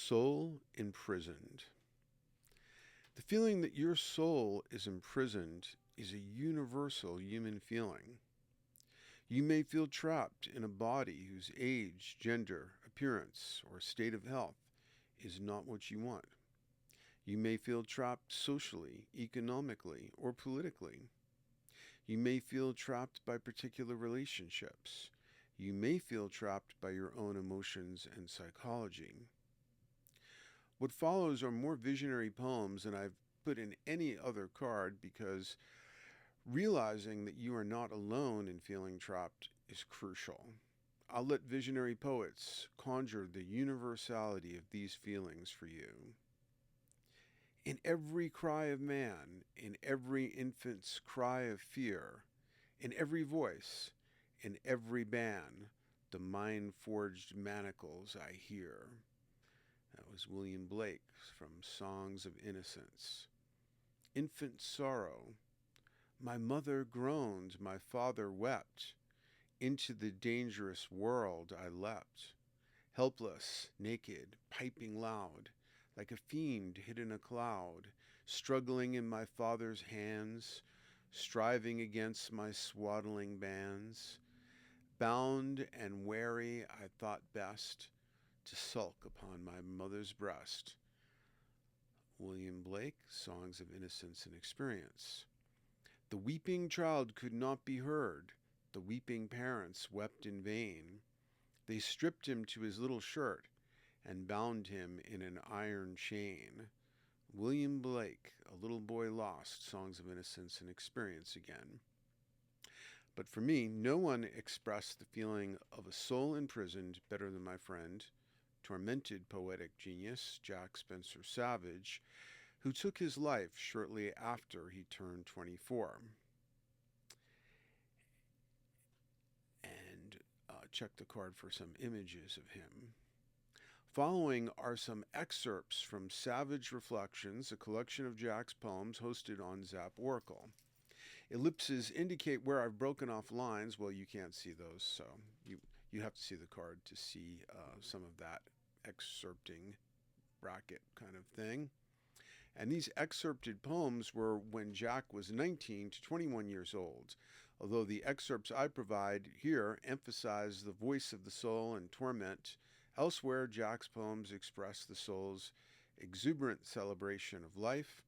Soul imprisoned. The feeling that your soul is imprisoned is a universal human feeling. You may feel trapped in a body whose age, gender, appearance, or state of health is not what you want. You may feel trapped socially, economically, or politically. You may feel trapped by particular relationships. You may feel trapped by your own emotions and psychology. What follows are more visionary poems than I've put in any other card because realizing that you are not alone in feeling trapped is crucial. I'll let visionary poets conjure the universality of these feelings for you. In every cry of man, in every infant's cry of fear, in every voice, in every ban, the mind-forged manacles I hear. That was William Blake from Songs of Innocence. Infant sorrow. My mother groaned, my father wept. Into the dangerous world I leapt. Helpless, naked, piping loud, like a fiend hid in a cloud, struggling in my father's hands, striving against my swaddling bands. Bound and weary, I thought best to sulk upon my mother's breast. William Blake, Songs of Innocence and Experience. The weeping child could not be heard. The weeping parents wept in vain. They stripped him to his little shirt and bound him in an iron chain. William Blake, A Little Boy Lost, Songs of Innocence and Experience again. But for me, no one expressed the feeling of a soul imprisoned better than my friend, tormented poetic genius Jack Spencer Savage, who took his life shortly after he turned 24. And check the card for some images of him. Following are some excerpts from Savage Reflections, a collection of Jack's poems hosted on Zap Oracle. Ellipses indicate where I've broken off lines. Well, you can't see those, so you have to see the card to see some of that excerpting bracket kind of thing. And these excerpted poems were when Jack was 19 to 21 years old, although the excerpts I provide here emphasize the voice of the soul and torment. Elsewhere, Jack's poems express the soul's exuberant celebration of life.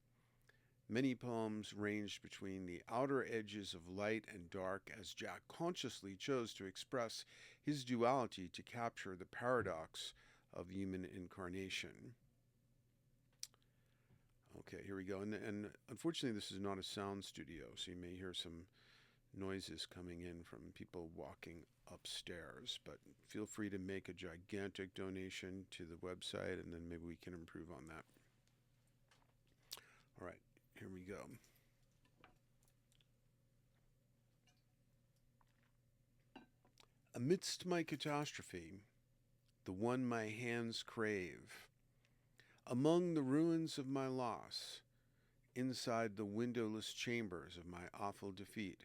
Many poems ranged between the outer edges of light and dark as Jack consciously chose to express his duality to capture the paradox of human incarnation. Okay, here we go. And unfortunately, this is not a sound studio, so you may hear some noises coming in from people walking upstairs. But feel free to make a gigantic donation to the website, and then maybe we can improve on that. All right, here we go. Amidst my catastrophe, the one my hands crave, among the ruins of my loss, inside the windowless chambers of my awful defeat,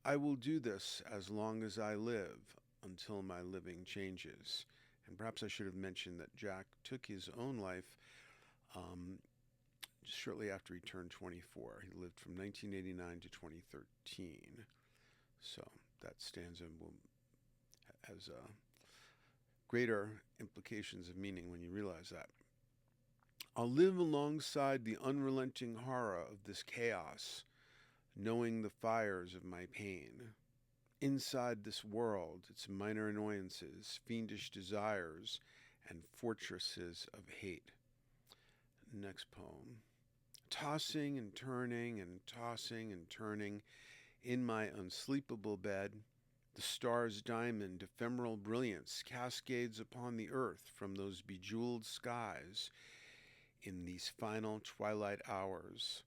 I will do this as long as I live, until my living changes. And perhaps I should have mentioned that Jack took his own life shortly after he turned 24. He lived from 1989 to 2013. So that stanza has greater implications of meaning when you realize that. I'll live alongside the unrelenting horror of this chaos, knowing the fires of my pain. Inside this world, its minor annoyances, fiendish desires, and fortresses of hate. Next poem. Tossing and turning and tossing and turning in my unsleepable bed, the star's diamond ephemeral brilliance cascades upon the earth from those bejeweled skies in these final twilight hours.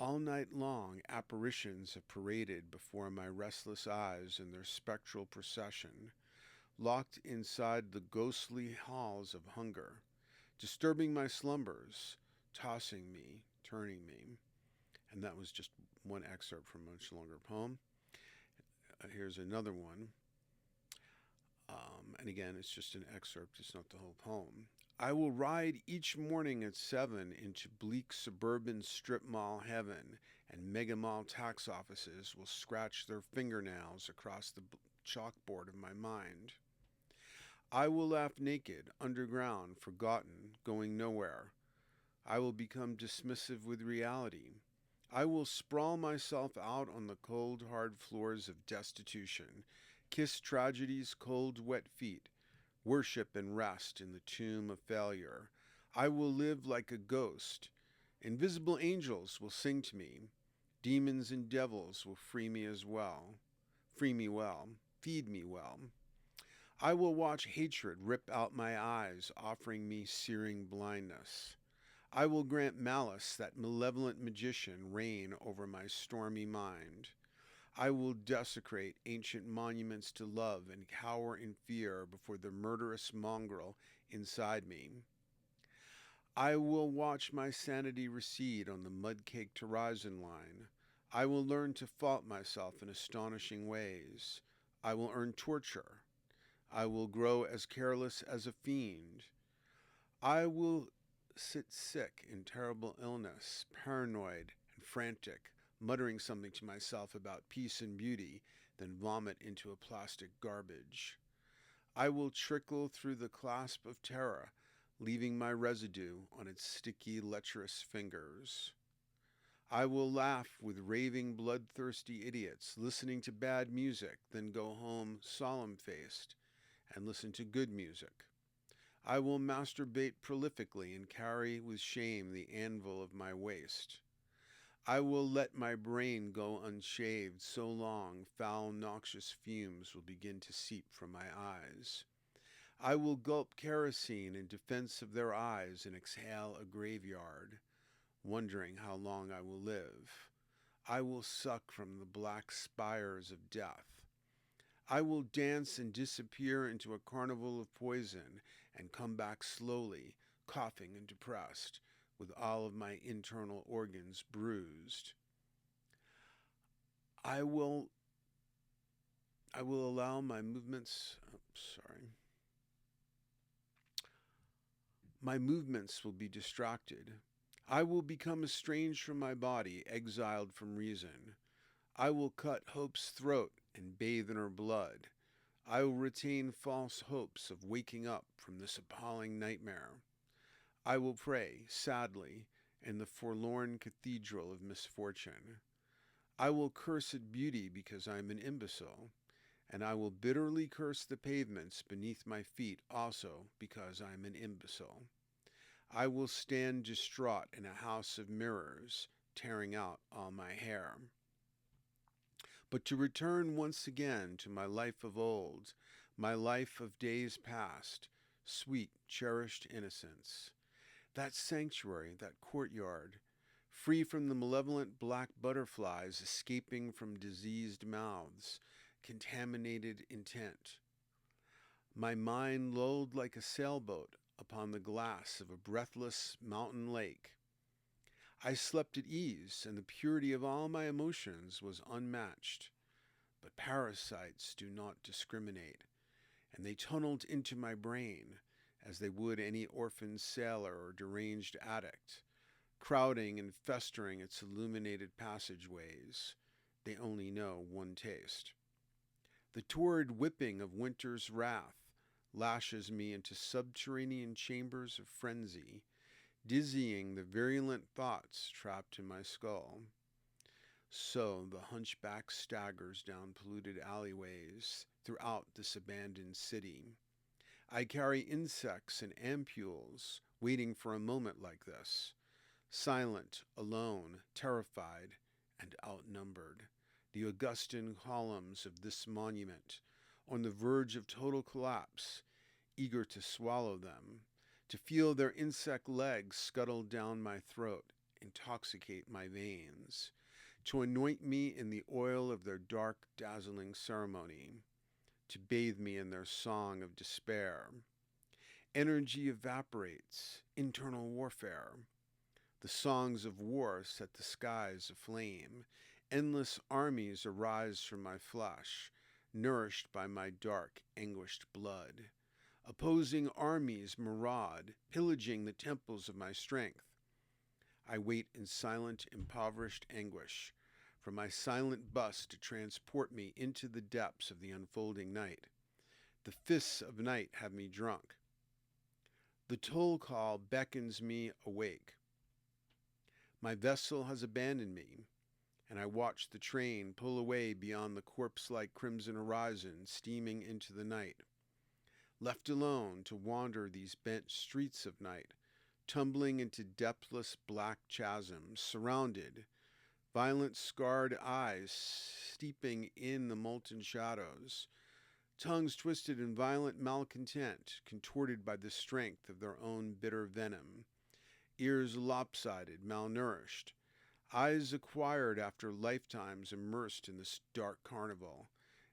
All night long, apparitions have paraded before my restless eyes in their spectral procession, locked inside the ghostly halls of hunger, disturbing my slumbers, tossing me, turning me. And that was just one excerpt from a much longer poem. Here's another one. And again, it's just an excerpt, it's not the whole poem. I will ride each morning at 7 into bleak suburban strip mall heaven, and mega mall tax offices will scratch their fingernails across the chalkboard of my mind. I will laugh naked, underground, forgotten, going nowhere. I will become dismissive with reality. I will sprawl myself out on the cold, hard floors of destitution, kiss tragedy's cold, wet feet, worship and rest in the tomb of failure. I will live like a ghost. Invisible angels will sing to me. Demons and devils will free me as well. Free me well. Feed me well. I will watch hatred rip out my eyes, offering me searing blindness. I will grant malice, that malevolent magician, reign over my stormy mind. I will desecrate ancient monuments to love and cower in fear before the murderous mongrel inside me. I will watch my sanity recede on the mud-caked horizon line. I will learn to fault myself in astonishing ways. I will earn torture. I will grow as careless as a fiend. I will sit sick in terrible illness, paranoid and frantic, muttering something to myself about peace and beauty, then vomit into a plastic garbage. I will trickle through the clasp of terror, leaving my residue on its sticky, lecherous fingers. I will laugh with raving, bloodthirsty idiots, listening to bad music, then go home solemn-faced and listen to good music. I will masturbate prolifically and carry with shame the anvil of my waist. I will let my brain go unshaved so long foul, noxious fumes will begin to seep from my eyes. I will gulp kerosene in defense of their eyes and exhale a graveyard, wondering how long I will live. I will suck from the black spires of death. I will dance and disappear into a carnival of poison and come back slowly, coughing and depressed, with all of my internal organs bruised. I will allow my movements, my movements will be distracted. I will become estranged from my body, exiled from reason. I will cut hope's throat and bathe in her blood. I will retain false hopes of waking up from this appalling nightmare. I will pray, sadly, in the forlorn cathedral of misfortune. I will curse at beauty because I am an imbecile, and I will bitterly curse the pavements beneath my feet also because I am an imbecile. I will stand distraught in a house of mirrors, tearing out all my hair. But to return once again to my life of old, my life of days past, sweet, cherished innocence, that sanctuary, that courtyard, free from the malevolent black butterflies escaping from diseased mouths, contaminated intent. My mind lulled like a sailboat upon the glass of a breathless mountain lake. I slept at ease, and the purity of all my emotions was unmatched. But parasites do not discriminate, and they tunneled into my brain as they would any orphaned sailor or deranged addict, crowding and festering its illuminated passageways. They only know one taste. The torrid whipping of winter's wrath lashes me into subterranean chambers of frenzy, dizzying the virulent thoughts trapped in my skull. So the hunchback staggers down polluted alleyways throughout this abandoned city. I carry insects and ampules, waiting for a moment like this, silent, alone, terrified, and outnumbered. The Augustan columns of this monument, on the verge of total collapse, eager to swallow them, to feel their insect legs scuttle down my throat, intoxicate my veins, to anoint me in the oil of their dark, dazzling ceremony, to bathe me in their song of despair. Energy evaporates, internal warfare. The songs of war set the skies aflame. Endless armies arise from my flesh, nourished by my dark, anguished blood. Opposing armies maraud, pillaging the temples of my strength. I wait in silent, impoverished anguish for my silent bus to transport me into the depths of the unfolding night. The fists of night have me drunk. The toll call beckons me awake. My vessel has abandoned me, and I watch the train pull away beyond the corpse-like crimson horizon, steaming into the night. Left alone to wander these bent streets of night, tumbling into depthless black chasms, surrounded, violent scarred eyes steeping in the molten shadows, tongues twisted in violent malcontent, contorted by the strength of their own bitter venom, ears lopsided, malnourished, eyes acquired after lifetimes immersed in this dark carnival,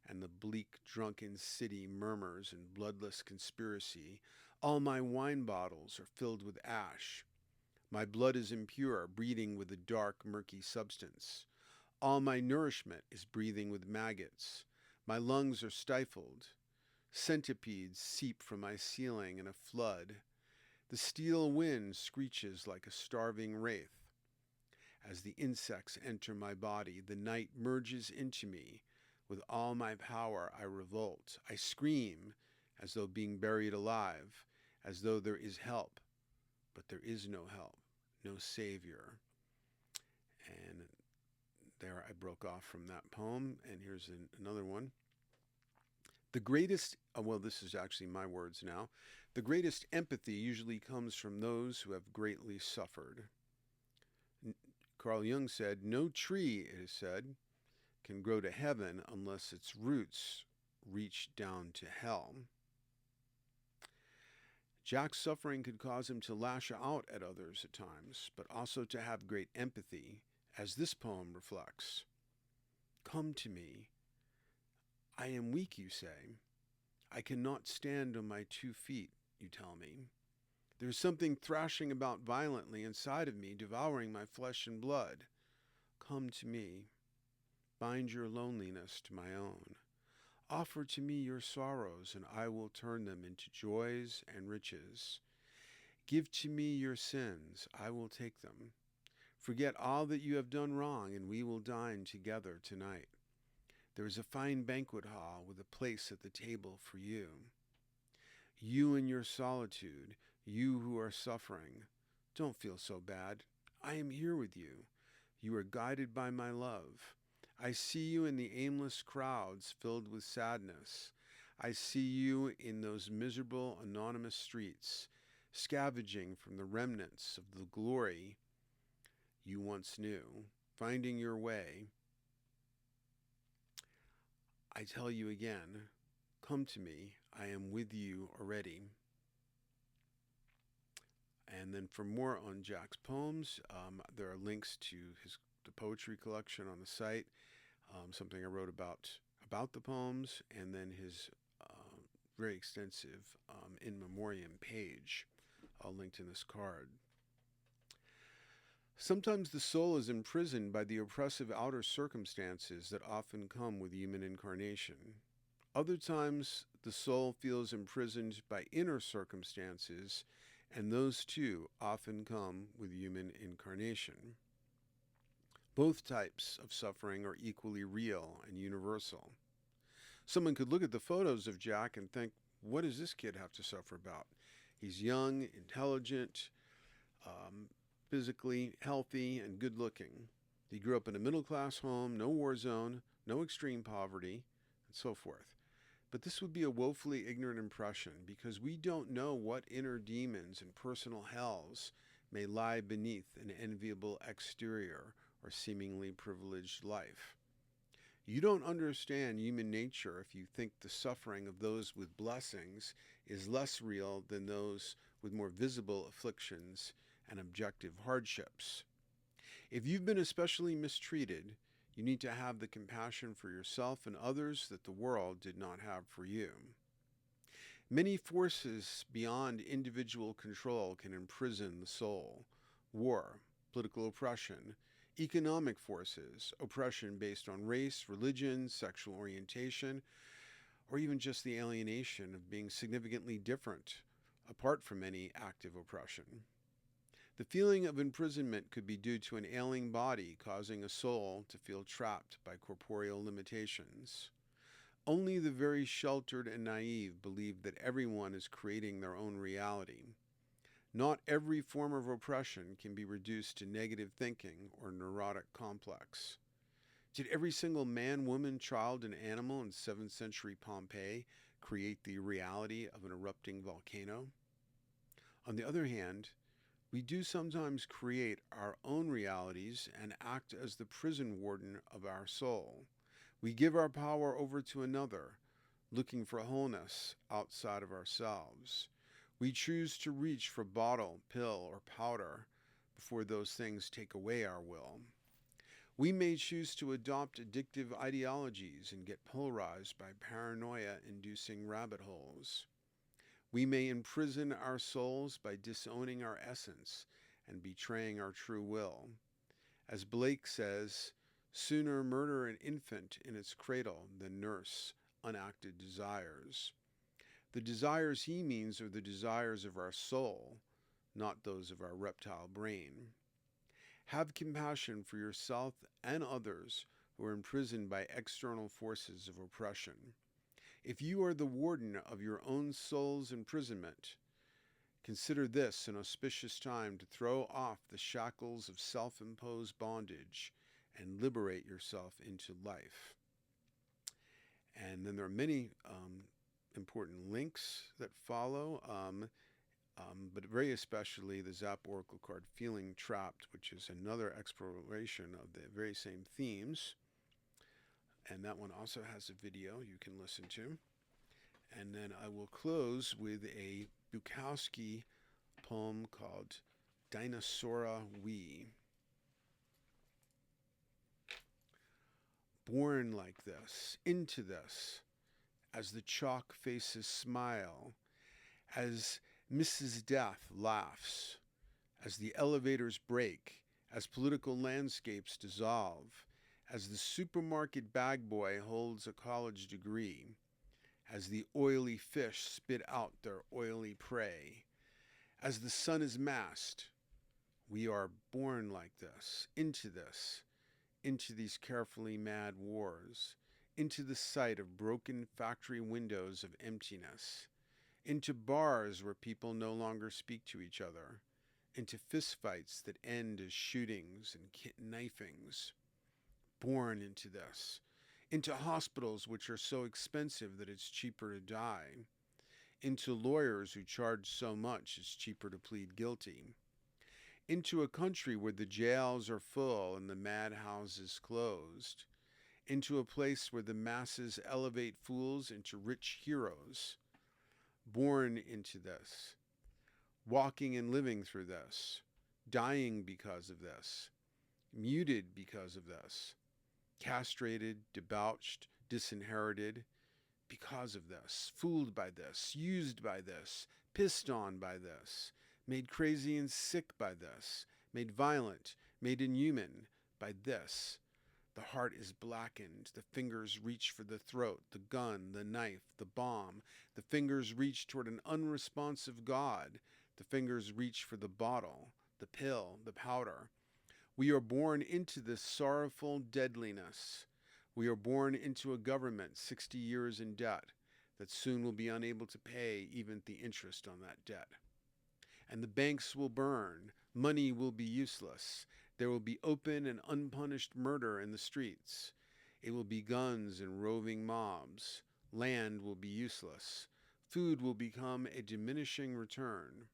and the bleak, drunken city murmurs in bloodless conspiracy. All my wine bottles are filled with ash. My blood is impure, breathing with a dark, murky substance. All my nourishment is breathing with maggots. My lungs are stifled. Centipedes seep from my ceiling in a flood. The steel wind screeches like a starving wraith. As the insects enter my body, the night merges into me. With all my power, I revolt. I scream as though being buried alive, as though there is help. But there is no help, no savior. And there I broke off from that poem, and here's another one. The greatest, well, this is actually my words now. The greatest empathy usually comes from those who have greatly suffered. Carl Jung said, no tree, it is said, can grow to heaven unless its roots reach down to hell. Jack's suffering could cause him to lash out at others at times, but also to have great empathy, as this poem reflects. Come to me. I am weak, you say. I cannot stand on my 2 feet, you tell me. There is something thrashing about violently inside of me, devouring my flesh and blood. Come to me. Bind your loneliness to my own. Offer to me your sorrows, and I will turn them into joys and riches. Give to me your sins, I will take them. Forget all that you have done wrong, and we will dine together tonight. There is a fine banquet hall with a place at the table for you. You in your solitude, you who are suffering, don't feel so bad. I am here with you. You are guided by my love. I see you in the aimless crowds filled with sadness. I see you in those miserable, anonymous streets, scavenging from the remnants of the glory you once knew, finding your way. I tell you again, come to me. I am with you already. And then for more on Jack's poems, there are links to the poetry collection on the site, something I wrote about the poems, and then his very extensive in memoriam page, all linked in this card. Sometimes the soul is imprisoned by the oppressive outer circumstances that often come with human incarnation. Other times, the soul feels imprisoned by inner circumstances, and those too often come with human incarnation. Both types of suffering are equally real and universal. Someone could look at the photos of Jack and think, what does this kid have to suffer about? He's young, intelligent, physically healthy, and good-looking. He grew up in a middle-class home, no war zone, no extreme poverty, and so forth. But this would be a woefully ignorant impression, because we don't know what inner demons and personal hells may lie beneath an enviable exterior or seemingly privileged life. You don't understand human nature if you think the suffering of those with blessings is less real than those with more visible afflictions and objective hardships. If you've been especially mistreated, you need to have the compassion for yourself and others that the world did not have for you. Many forces beyond individual control can imprison the soul. War, political oppression, economic forces, oppression based on race, religion, sexual orientation, or even just the alienation of being significantly different apart from any active oppression. The feeling of imprisonment could be due to an ailing body causing a soul to feel trapped by corporeal limitations. Only the very sheltered and naive believe that everyone is creating their own reality. Not every form of oppression can be reduced to negative thinking or neurotic complex. Did every single man, woman, child, and animal in 7th century Pompeii create the reality of an erupting volcano? On the other hand, we do sometimes create our own realities and act as the prison warden of our soul. We give our power over to another, looking for wholeness outside of ourselves. We choose to reach for bottle, pill, or powder before those things take away our will. We may choose to adopt addictive ideologies and get polarized by paranoia-inducing rabbit holes. We may imprison our souls by disowning our essence and betraying our true will. As Blake says, sooner murder an infant in its cradle than nurse unacted desires. The desires he means are the desires of our soul, not those of our reptile brain. Have compassion for yourself and others who are imprisoned by external forces of oppression. If you are the warden of your own soul's imprisonment, consider this an auspicious time to throw off the shackles of self-imposed bondage and liberate yourself into life. And then there are many important links that follow, but very especially the Zap Oracle card, Feeling Trapped, which is another exploration of the very same themes. And that one also has a video you can listen to. And then I will close with a Bukowski poem called Dinosaura We. Born like this, into this, as the chalk faces smile, as Mrs. Death laughs, as the elevators break, as political landscapes dissolve, as the supermarket bag boy holds a college degree, as the oily fish spit out their oily prey, as the sun is masked, we are born like this, into these carefully mad wars, into the sight of broken factory windows of emptiness, into bars where people no longer speak to each other, into fistfights that end as shootings and knifings. Born into this, into hospitals which are so expensive that it's cheaper to die, into lawyers who charge so much it's cheaper to plead guilty, into a country where the jails are full and the madhouses closed, into a place where the masses elevate fools into rich heroes. Born into this, walking and living through this, dying because of this, muted because of this, castrated, debauched, disinherited because of this, fooled by this, used by this, pissed on by this, made crazy and sick by this, made violent, made inhuman by this. The heart is blackened, the fingers reach for the throat, the gun, the knife, the bomb. The fingers reach toward an unresponsive God. The fingers reach for the bottle, the pill, the powder. We are born into this sorrowful deadliness. We are born into a government 60 years in debt that soon will be unable to pay even the interest on that debt. And the banks will burn, money will be useless. There will be open and unpunished murder in the streets. It will be guns and roving mobs. Land will be useless. Food will become a diminishing return.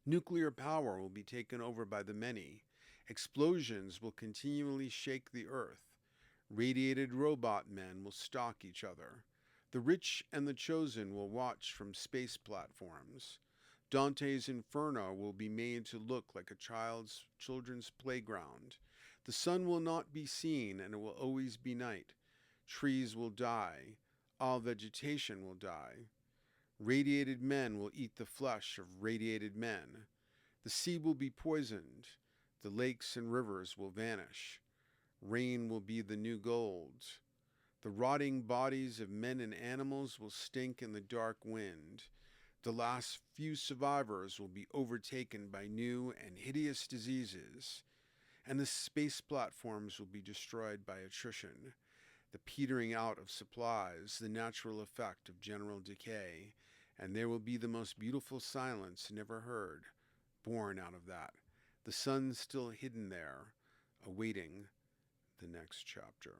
Nuclear power will be taken over by the many. Explosions will continually shake the earth. Radiated robot men will stalk each other. The rich and the chosen will watch from space platforms. Dante's Inferno will be made to look like a children's playground. The sun will not be seen, and it will always be night. Trees will die. All vegetation will die. Radiated men will eat the flesh of radiated men. The sea will be poisoned. The lakes and rivers will vanish. Rain will be the new gold. The rotting bodies of men and animals will stink in the dark wind. The last few survivors will be overtaken by new and hideous diseases, and the space platforms will be destroyed by attrition, the petering out of supplies, the natural effect of general decay, and there will be the most beautiful silence never heard, born out of that, the sun still hidden there, awaiting the next chapter.